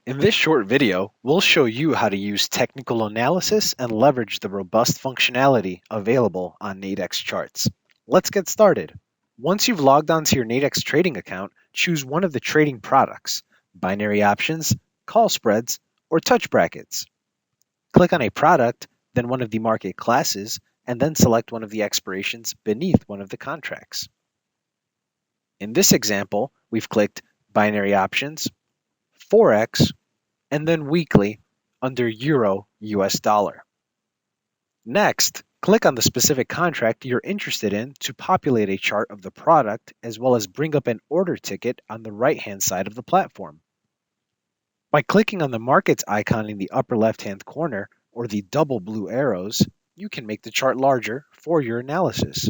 In this short video, we'll show you how to use technical analysis and leverage the robust functionality available on Nadex charts. Let's get started. Once you've logged onto your Nadex trading account, choose one of the trading products, binary options, call spreads, or touch brackets. Click on a product, then one of the market classes, and then select one of the expirations beneath one of the contracts. In this example, we've clicked binary options, Forex, and then weekly under Euro US dollar. Next, click on the specific contract you're interested in to populate a chart of the product as well as bring up an order ticket on the right-hand side of the platform. By clicking on the markets icon in the upper left-hand corner or the double blue arrows, you can make the chart larger for your analysis.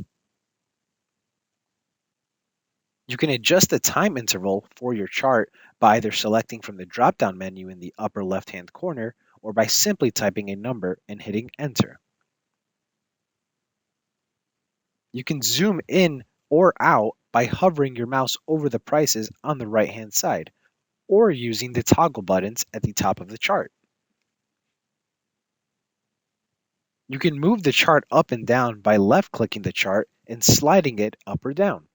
You can adjust the time interval for your chart by either selecting from the drop-down menu in the upper left-hand corner or by simply typing a number and hitting enter. You can zoom in or out by hovering your mouse over the prices on the right-hand side or using the toggle buttons at the top of the chart. You can move the chart up and down by left-clicking the chart and sliding it up or down.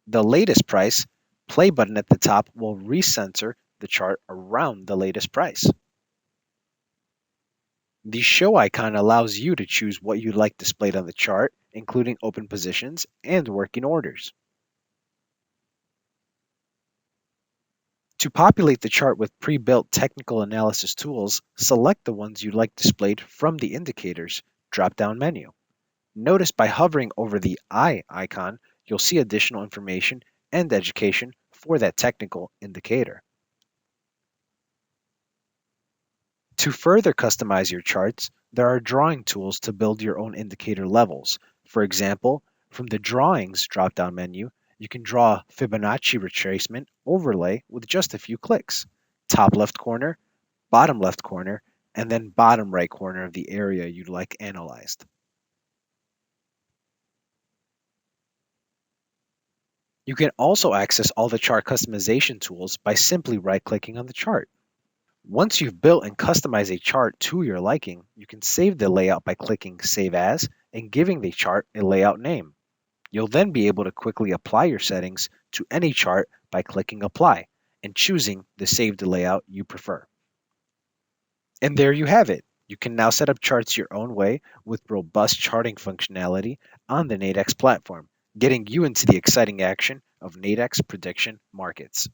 The latest price play button at the top will recenter the chart around the latest price. The show icon allows you to choose what you'd like displayed on the chart, including open positions and working orders. To populate the chart with pre-built technical analysis tools, select the ones you'd like displayed from the Indicators drop-down menu. Notice by hovering over the eye icon, you'll see additional information and education for that technical indicator. To further customize your charts, there are drawing tools to build your own indicator levels. For example, from the Drawings drop-down menu, you can draw a Fibonacci retracement overlay with just a few clicks. Top left corner, bottom left corner, and then bottom right corner of the area you'd like analyzed. You can also access all the chart customization tools by simply right-clicking on the chart. Once you've built and customized a chart to your liking, you can save the layout by clicking Save As and giving the chart a layout name. You'll then be able to quickly apply your settings to any chart by clicking Apply and choosing the saved layout you prefer. And there you have it. You can now set up charts your own way with robust charting functionality on the Nadex platform, getting you into the exciting action of Nadex prediction markets.